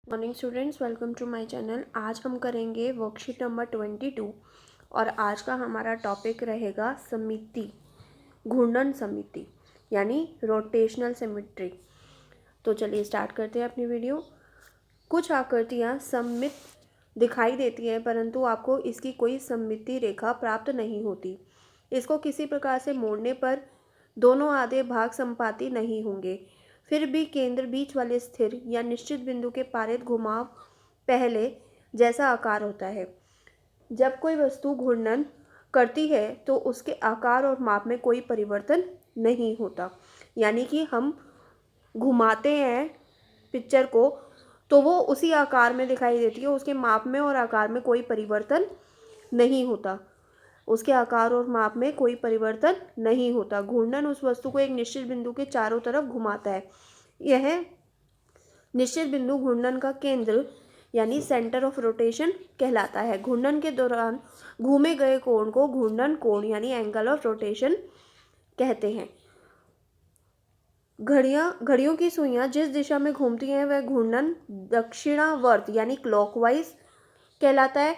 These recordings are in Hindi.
Morning students, welcome to my channel. आज हम करेंगे वर्कशीट नंबर 22 और आज का हमारा टॉपिक रहेगा समिति, घूर्णन समिति यानी रोटेशनल सिमेट्री। तो चलिए स्टार्ट करते हैं अपनी वीडियो। कुछ आकृतियाँ सममित दिखाई देती हैं परंतु आपको इसकी कोई सममिति रेखा प्राप्त नहीं होती। इसको किसी प्रकार से मोड़ने पर दोनों आधे भाग संपाती नहीं होंगे। फिर भी केंद्र बीच वाले स्थिर या निश्चित बिंदु के पारित घुमाव पहले जैसा आकार होता है। जब कोई वस्तु घूर्णन करती है तो उसके आकार और माप में कोई परिवर्तन नहीं होता। यानी कि हम घुमाते हैं पिक्चर को तो वो उसी आकार में दिखाई देती है, उसके माप में और आकार में कोई परिवर्तन नहीं होता। उसके आकार और माप में कोई परिवर्तन नहीं होता। घूर्णन उस वस्तु को एक निश्चित बिंदु के चारों तरफ घुमाता है। यह निश्चित बिंदु घूर्णन का केंद्र यानी सेंटर ऑफ रोटेशन कहलाता है। घूर्णन के दौरान घूमे गए कोण को घूर्णन कोण यानी एंगल ऑफ रोटेशन कहते हैं। घड़ियों की सुइयां जिस दिशा में घूमती हैं वह घूर्णन दक्षिणावर्त यानी क्लॉकवाइज कहलाता है,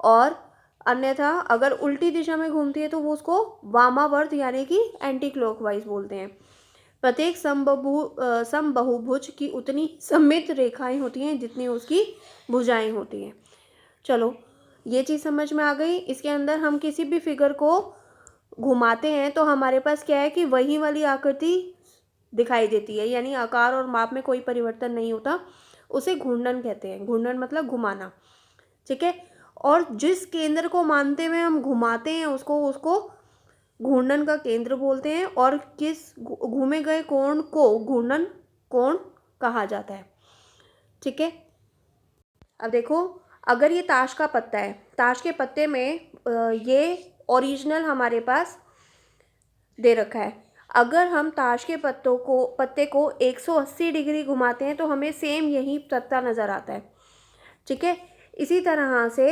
और अन्यथा अगर उल्टी दिशा में घूमती है तो वो उसको वामावर्त यानी कि एंटी क्लॉकवाइज बोलते हैं। प्रत्येक समबाहुभुज की उतनी सममित रेखाएं होती हैं जितनी उसकी भुजाएं होती हैं। चलो ये चीज़ समझ में आ गई। इसके अंदर हम किसी भी फिगर को घुमाते हैं तो हमारे पास क्या है कि वही वाली आकृति दिखाई देती है, यानी आकार और माप में कोई परिवर्तन नहीं होता। उसे घूर्णन कहते हैं। घूर्णन मतलब घुमाना, ठीक है। और जिस केंद्र को मानते हुए हम घुमाते हैं उसको घूर्णन का केंद्र बोलते हैं, और किस घूमे गए कोण को घूर्णन कोण कहा जाता है, ठीक है। अब देखो, अगर ये ताश का पत्ता है, ताश के पत्ते में ये ओरिजिनल हमारे पास दे रखा है। अगर हम ताश के पत्ते को 180 डिग्री घुमाते हैं तो हमें सेम यही पत्ता नज़र आता है, ठीक है। इसी तरह से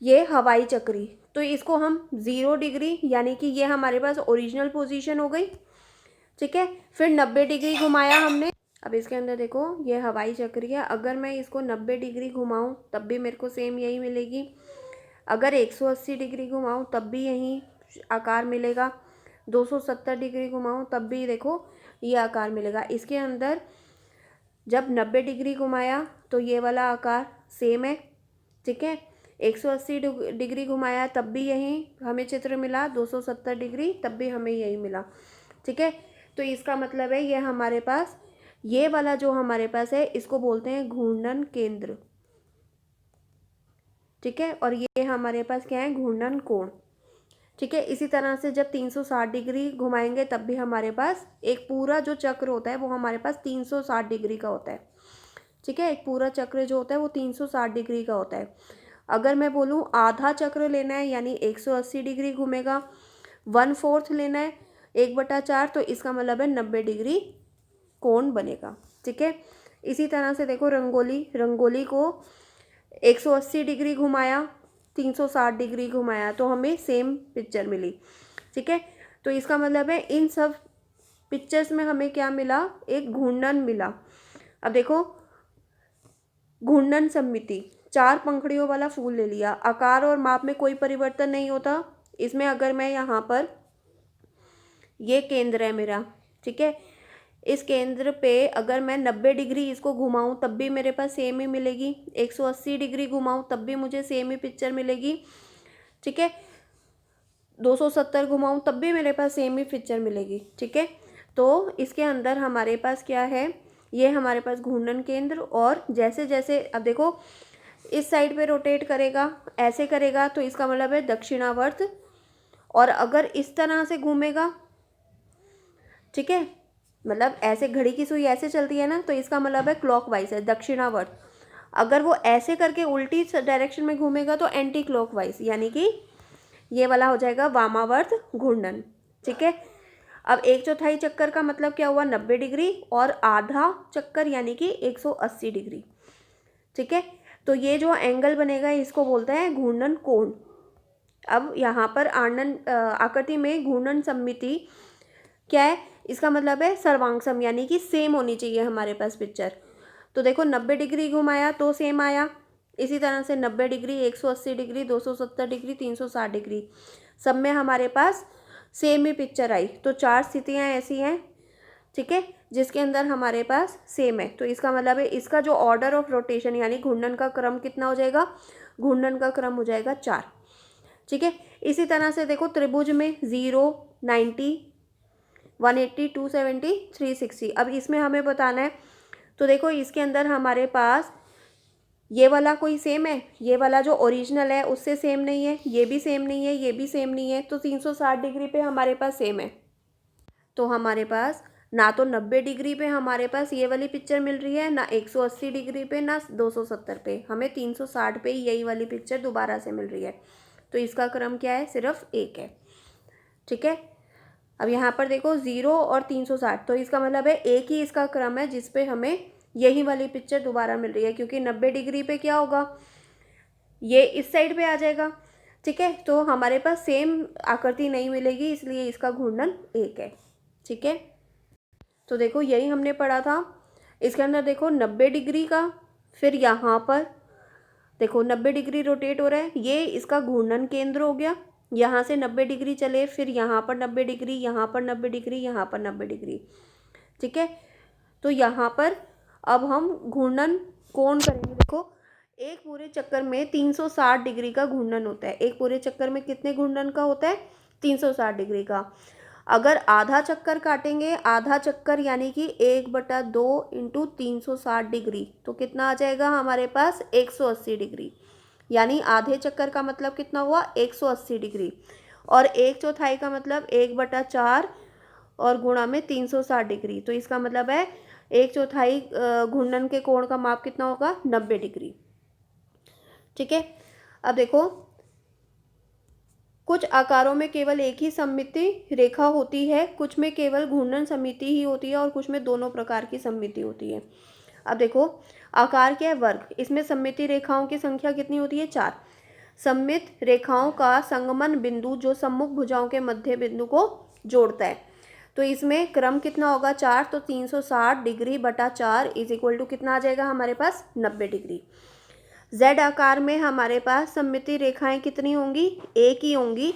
ये हवाई चक्री, तो इसको हम 0 डिग्री यानी कि ये हमारे पास ओरिजिनल पोजीशन हो गई, ठीक है। फिर 90 डिग्री घुमाया हमने। अब इसके अंदर देखो, ये हवाई चक्री है। अगर मैं इसको 90 डिग्री घुमाऊं तब भी मेरे को सेम यही मिलेगी। अगर 180 डिग्री घुमाऊं तब भी यही आकार मिलेगा। 270 डिग्री घुमाऊं तब भी देखो ये आकार मिलेगा। इसके अंदर जब 90 डिग्री घुमाया तो ये वाला आकार सेम है, ठीक है। 180 डिग्री घुमाया तब भी यही हमें चित्र मिला। 270 डिग्री तब भी हमें यही मिला, ठीक है। तो इसका मतलब है ये हमारे पास ये वाला जो हमारे पास है इसको बोलते हैं घूर्णन केंद्र, ठीक है। और ये हमारे पास क्या है, घूर्णन कोण, ठीक है। इसी तरह से जब 360 डिग्री घुमाएंगे तब भी हमारे पास एक पूरा जो चक्र होता है वो हमारे पास 360 डिग्री का होता है, ठीक है। एक पूरा चक्र जो होता है वो 360 डिग्री का होता है। अगर मैं बोलूँ आधा चक्र लेना है यानी 180 डिग्री घूमेगा, 1/4 लेना है 1/4, तो इसका मतलब है 90 डिग्री कोण बनेगा, ठीक है। इसी तरह से देखो, रंगोली को 180 डिग्री घुमाया, 360 डिग्री घुमाया तो हमें सेम पिक्चर मिली, ठीक है। तो इसका मतलब है इन सब पिक्चर्स में हमें क्या मिला, एक घूर्णन मिला। अब देखो, घूर्णन सममिति, 4 पंखुड़ियों वाला फूल ले लिया, आकार और माप में कोई परिवर्तन नहीं होता। इसमें अगर मैं यहाँ पर, ये केंद्र है मेरा, ठीक है। इस केंद्र पे अगर मैं 90 डिग्री इसको घुमाऊं तब भी मेरे पास सेम ही मिलेगी। 180 डिग्री घुमाऊं तब भी मुझे सेम ही पिक्चर मिलेगी, ठीक है। 270 घुमाऊं तब भी मेरे पास सेम ही पिक्चर मिलेगी, ठीक है। तो इसके अंदर हमारे पास क्या है, ये हमारे पास घूर्णन केंद्र। और जैसे जैसे अब देखो, इस साइड पे रोटेट करेगा, ऐसे करेगा तो इसका मतलब है दक्षिणावर्त, और अगर इस तरह से घूमेगा, ठीक है, मतलब ऐसे घड़ी की सुई ऐसे चलती है ना, तो इसका मतलब है क्लॉकवाइज है, दक्षिणावर्त। अगर वो ऐसे करके उल्टी डायरेक्शन में घूमेगा तो एंटी क्लॉकवाइज, यानी कि ये वाला हो जाएगा वामावर्त घूर्णन, ठीक है। अब 1/4 चक्कर का मतलब क्या हुआ, 90 डिग्री, और आधा चक्कर यानी कि 180 डिग्री, ठीक है। तो ये जो एंगल बनेगा इसको बोलते हैं घूर्णन कोण। अब यहाँ पर आकृति में घूर्णन सममिति क्या है, इसका मतलब है सर्वांग सम, यानी कि सेम होनी चाहिए हमारे पास पिक्चर। तो देखो 90 डिग्री घुमाया तो सेम आया, इसी तरह से 90 डिग्री, 180 डिग्री, 270 डिग्री, 360 डिग्री, सब में हमारे पास सेम ही पिक्चर आई। तो 4 स्थितियाँ ऐसी हैं, ठीक है, जिसके अंदर हमारे पास सेम है। तो इसका मतलब है इसका जो ऑर्डर ऑफ रोटेशन यानी घूर्णन का क्रम कितना हो जाएगा, घूर्णन का क्रम हो जाएगा 4, ठीक है। इसी तरह से देखो त्रिभुज में 0, 90, 180, 270, 360। अब इसमें हमें बताना है, तो देखो इसके अंदर हमारे पास ये वाला कोई सेम है, ये वाला जो ओरिजिनल है उससे सेम नहीं है, ये भी सेम नहीं है, ये भी सेम नहीं है, तो 360 डिग्री पे हमारे पास सेम है। तो हमारे पास ना तो 90 डिग्री पे हमारे पास ये वाली पिक्चर मिल रही है, ना 180 डिग्री पे, ना 270 पे, हमें 360 पे यही वाली पिक्चर दोबारा से मिल रही है। तो इसका क्रम क्या है, सिर्फ 1 है, ठीक है। अब यहाँ पर देखो 0 और 360, तो इसका मतलब है एक ही इसका क्रम है जिस पे हमें यही वाली पिक्चर दोबारा मिल रही है, क्योंकि 90 डिग्री पे क्या होगा, ये इस साइड पे आ जाएगा, ठीक है। तो हमारे पास सेम आकृति नहीं मिलेगी, इसलिए इसका घूर्णन 1 है, ठीक है। तो देखो यही हमने पढ़ा था। इसके अंदर देखो 90 डिग्री का, फिर यहाँ पर देखो 90 डिग्री रोटेट हो रहा है, ये इसका घूर्णन केंद्र हो गया। यहाँ से 90 डिग्री चले, फिर यहाँ पर 90 डिग्री, यहाँ पर 90 डिग्री, यहाँ पर 90 डिग्री, ठीक है। तो यहाँ पर अब हम घूर्णन कोण करेंगे। देखो एक पूरे चक्कर में 360 डिग्री का घूर्णन होता है। एक पूरे चक्कर में कितने घूर्णन का होता है, 360 डिग्री का। अगर आधा चक्कर काटेंगे, आधा चक्कर यानी कि 1/2 इंटू 360 डिग्री, तो कितना आ जाएगा हमारे पास 180 डिग्री। यानी आधे चक्कर का मतलब कितना हुआ, 180 डिग्री। और 1/4 का मतलब 1/4 और गुणा में 360 डिग्री। तो इसका मतलब है 1/4 घूर्णन के कोण का माप कितना होगा, 90 डिग्री, ठीक है। अब देखो कुछ आकारों में केवल एक ही सममिति रेखा होती है, कुछ में केवल घूर्णन समिति ही होती है, और कुछ में दोनों प्रकार की सममिति होती है। अब देखो आकार क्या है, वर्ग। इसमें सममिति रेखाओं की संख्या कितनी होती है, 4। सममित रेखाओं का संगमन बिंदु जो सम्मुख भुजाओं के मध्य बिंदु को जोड़ता है। तो इसमें क्रम कितना होगा, 4। तो 360 डिग्री बटा 4 इज इक्वल टू कितना आ जाएगा हमारे पास, 90 डिग्री। Z आकार में हमारे पास सममिति रेखाएं कितनी होंगी, एक ही होंगी,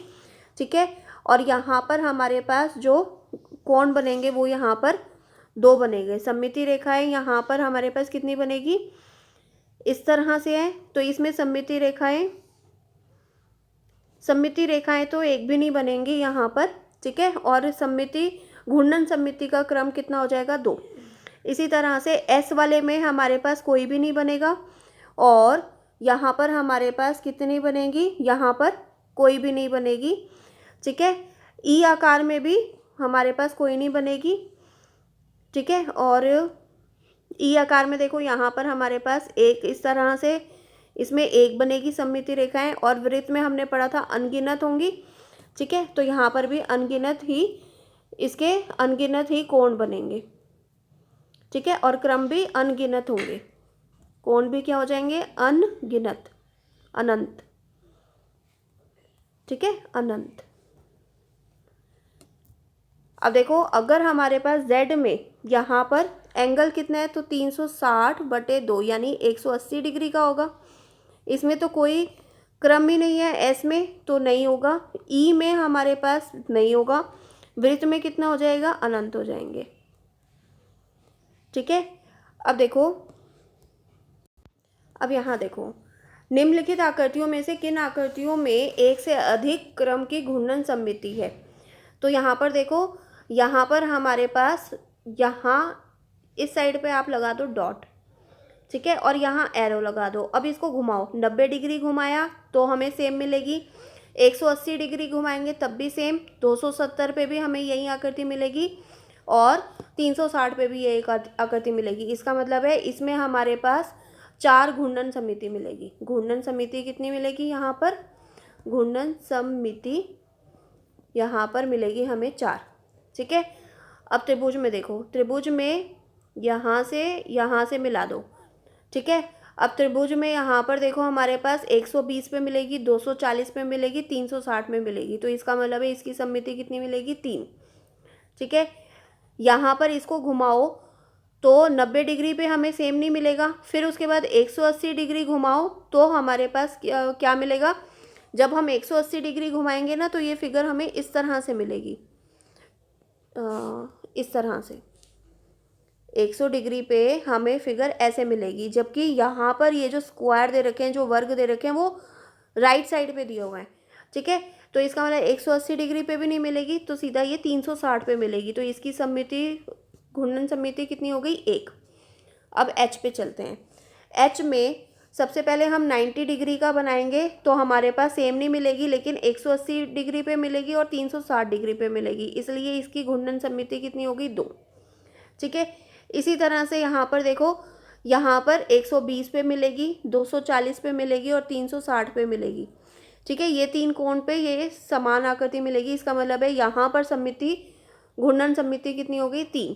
ठीक है। और यहाँ पर हमारे पास जो कोण बनेंगे वो यहाँ पर 2 बनेंगे। सममिति रेखाएं यहाँ पर हमारे पास कितनी बनेगी, इस तरह से है। तो इसमें सममिति रेखाएं तो एक भी नहीं बनेंगी यहाँ पर, ठीक है। और घूर्णन सममिति का क्रम कितना हो जाएगा, 2। इसी तरह से S वाले में हमारे पास कोई भी नहीं बनेगा, और यहाँ पर हमारे पास कितनी बनेगी, यहाँ पर कोई भी नहीं बनेगी, ठीक है। E आकार में भी हमारे पास कोई नहीं बनेगी, ठीक है। और E आकार में देखो यहाँ पर हमारे पास एक, इस तरह से इसमें एक बनेगी सममिति रेखाएं, और वृत्त में हमने पढ़ा था अनगिनत होंगी, ठीक है। तो यहाँ पर भी अनगिनत ही कोण बनेंगे, ठीक है। और क्रम भी अनगिनत होंगे, कोण भी क्या हो जाएंगे, अनगिनत, अनंत, ठीक है, अनंत। अब देखो अगर हमारे पास Z में यहाँ पर एंगल कितना है, तो 360/2 यानी 180 डिग्री का होगा। इसमें तो कोई क्रम ही नहीं है, S में तो नहीं होगा, E में हमारे पास नहीं होगा, वृत्त में कितना हो जाएगा, अनंत हो जाएंगे, ठीक है। अब यहाँ देखो निम्नलिखित आकृतियों में से किन आकृतियों में एक से अधिक क्रम की घूर्णन सममिति है। तो यहाँ पर देखो, यहाँ पर हमारे पास, यहाँ इस साइड पे आप लगा दो डॉट, ठीक है, और यहाँ एरो लगा दो। अब इसको घुमाओ, 90 डिग्री घुमाया तो हमें सेम मिलेगी, 180 डिग्री घुमाएंगे तब भी सेम, 270 पे भी हमें यही आकृति मिलेगी, और 360 पे भी यही आकृति मिलेगी। इसका मतलब है इसमें हमारे पास 4 घूर्णन समिति मिलेगी। घूर्णन समिति कितनी मिलेगी, यहाँ पर घूर्णन समिति यहाँ पर मिलेगी हमें 4, ठीक है। अब त्रिभुज में देखो, त्रिभुज में यहाँ से मिला दो, ठीक है। अब त्रिभुज में यहाँ पर देखो हमारे पास 120 पे मिलेगी, 240 पे मिलेगी, 360 में मिलेगी। तो इसका मतलब है इसकी सममिति कितनी मिलेगी, 3, ठीक है। यहाँ पर इसको घुमाओ तो 90 डिग्री पे हमें सेम नहीं मिलेगा। फिर उसके बाद 180 डिग्री घुमाओ तो हमारे पास क्या मिलेगा। जब हम 180 डिग्री घुमाएंगे ना तो ये फिगर हमें इस तरह से मिलेगी, इस तरह से 100 डिग्री पे हमें फिगर ऐसे मिलेगी। जबकि यहाँ पर ये जो स्क्वायर दे रखे हैं, जो वर्ग दे रखे हैं, वो राइट साइड पे दिए हुए हैं। ठीक है, तो इसका मतलब 180 डिग्री पे भी नहीं मिलेगी, तो सीधा ये 360 पे मिलेगी। तो इसकी सममिति, घूर्णन सममिति कितनी हो गई, 1। अब एच पे चलते हैं। एच में सबसे पहले हम 90 डिग्री का बनाएंगे तो हमारे पास सेम नहीं मिलेगी, लेकिन 180 डिग्री पे मिलेगी और 360 डिग्री पे मिलेगी, इसलिए इसकी घूर्णन सममिति कितनी होगी, 2। ठीक है, इसी तरह से यहाँ पर देखो, यहाँ पर 120 पे मिलेगी, 240 पे मिलेगी और 360 पे मिलेगी। ठीक है, ये तीन कोण पे ये समान आकृति मिलेगी। इसका मतलब है यहाँ पर सममिति, घूर्णन सममिति कितनी हो गई, 3।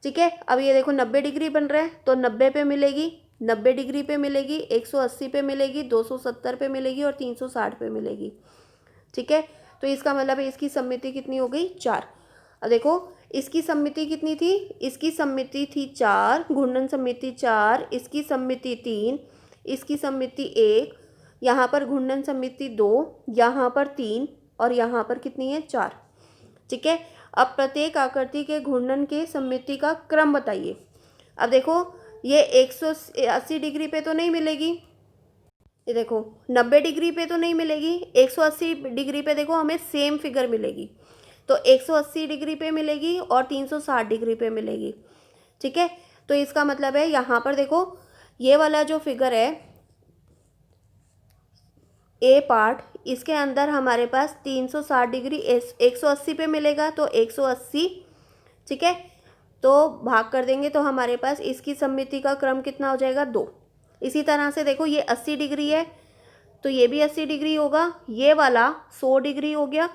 ठीक है, अब ये देखो 90 डिग्री बन रहा है तो 90 पे मिलेगी, 90 डिग्री पे मिलेगी, 180 पे मिलेगी, 270 पे मिलेगी और 360 पे मिलेगी। ठीक है, तो इसका मतलब है इसकी सममिति कितनी हो गई, 4। अब देखो इसकी सममिति कितनी थी, इसकी सममिति थी 4, घूर्णन सममिति 4, इसकी सममिति 3, इसकी सममिति 1, यहाँ पर घूर्णन सममिति 2, यहाँ पर 3 और यहाँ पर कितनी है, 4। ठीक है, अब प्रत्येक आकृति के घूर्णन के सममिति का क्रम बताइए। अब देखो ये 180 डिग्री पे तो नहीं मिलेगी, ये देखो 90 डिग्री पे तो नहीं मिलेगी, 180 डिग्री पे देखो हमें सेम फिगर मिलेगी, तो 180 डिग्री पे मिलेगी और 360 डिग्री पे मिलेगी। ठीक है, तो इसका मतलब है यहाँ पर देखो ये वाला जो फिगर है ए पार्ट, इसके अंदर हमारे पास 360 डिग्री 180 पे मिलेगा, तो 180। ठीक है, तो भाग कर देंगे तो हमारे पास इसकी सममिति का क्रम कितना हो जाएगा, 2। इसी तरह से देखो ये 80 डिग्री है तो ये भी 80 डिग्री होगा, ये वाला 100 डिग्री हो गया।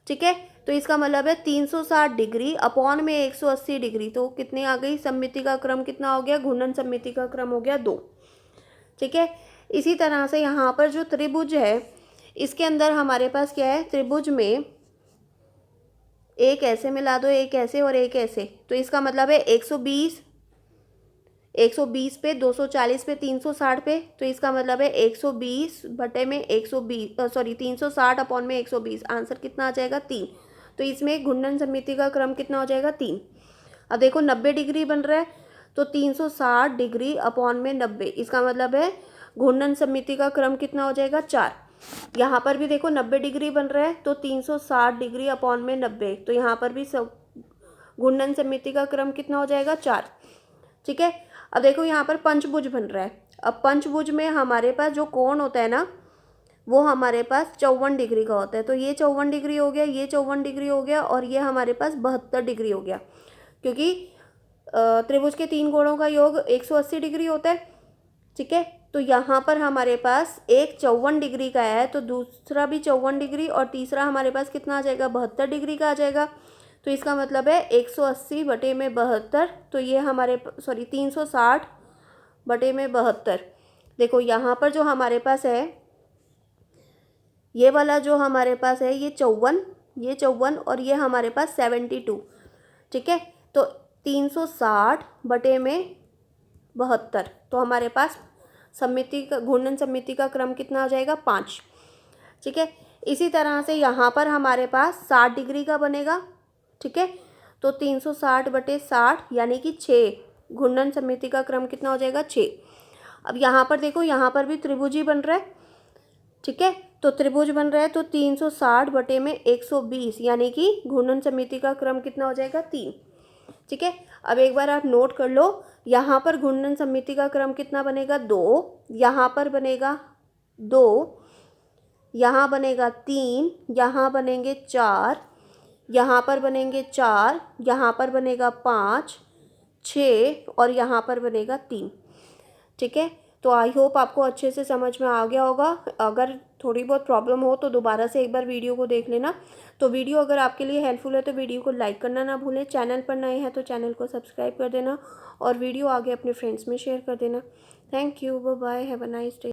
ठीक है, तो इसका मतलब है 360 डिग्री अपॉन में 180 डिग्री, तो कितनी आ गई, सममिति का क्रम कितना हो गया, घूर्णन सममिति का क्रम हो गया 2। ठीक है, इसी तरह से यहाँ पर जो त्रिभुज है इसके अंदर हमारे पास क्या है, त्रिभुज में एक ऐसे मिला दो, एक ऐसे और एक ऐसे, तो इसका मतलब है 120 पे, 240 पे, 360 पे, तो इसका मतलब है 120 बटे में 120 सॉरी 360 अपॉन में 120, आंसर कितना आ जाएगा, 3। तो इसमें घूर्णन सममिति का क्रम कितना हो जाएगा, 3। अब देखो 90 डिग्री बन रहा है तो 360 डिग्री अपॉन में 90, इसका मतलब है घूर्णन सममिति का क्रम कितना हो जाएगा, 4। यहाँ पर भी देखो 90 डिग्री बन रहा है तो 360 डिग्री अपॉन में 90, तो यहाँ पर भी सब घूर्णन सममिति का क्रम कितना हो जाएगा, 4। ठीक है, अब देखो यहाँ पर पंचभुज बन रहा है। अब पंचभुज में हमारे पास जो कोण होता है ना वो हमारे पास 54 डिग्री का होता है, तो ये 54 डिग्री हो गया, ये 54 डिग्री हो गया और ये हमारे पास 72 डिग्री हो गया, क्योंकि त्रिभुज के 3 कोणों का योग 180 डिग्री होता है। ठीक है, तो यहाँ पर हमारे पास एक 54 डिग्री का है तो दूसरा भी 54 डिग्री और तीसरा हमारे पास कितना आ जाएगा, 72 डिग्री का आ जाएगा। तो इसका मतलब है 180 बटे में 72, तो ये हमारे 360 बटे में 72। देखो यहाँ पर जो हमारे पास है ये वाला जो हमारे पास है ये 54, ये 54 और ये हमारे पास 72। ठीक है, तो 360 बटे में 72, तो हमारे पास सममिति का, घूर्णन सममिति का क्रम कितना आ जाएगा, 5। ठीक है, इसी तरह से यहाँ पर हमारे पास 60 डिग्री का बनेगा। ठीक है, तो 360 बटे 60 यानी कि 6, घूर्णन सममिति का क्रम कितना हो जाएगा, 6। अब यहाँ पर देखो यहाँ पर भी त्रिभुज ही बन रहा है। ठीक है, तो त्रिभुज बन रहा है तो 360 बटे में 120 यानी कि घूर्णन सममिति का क्रम कितना हो जाएगा, 3। ठीक है, अब एक बार आप नोट कर लो, यहाँ पर घूर्णन सममिति का क्रम कितना बनेगा, 2, यहाँ पर बनेगा 2, यहाँ बनेगा 3, यहाँ बनेंगे 4, यहाँ पर बनेंगे 4, यहाँ पर बनेगा 5, 6 और यहाँ पर बनेगा 3। ठीक है, तो आई होप आपको अच्छे से समझ में आ गया होगा। अगर थोड़ी बहुत प्रॉब्लम हो तो दोबारा से एक बार वीडियो को देख लेना। तो वीडियो अगर आपके लिए हेल्पफुल है तो वीडियो को लाइक करना ना भूलें, चैनल पर नए हैं तो चैनल को सब्सक्राइब कर देना और वीडियो आगे अपने फ्रेंड्स में शेयर कर देना। Thank you, bye bye, have a nice day.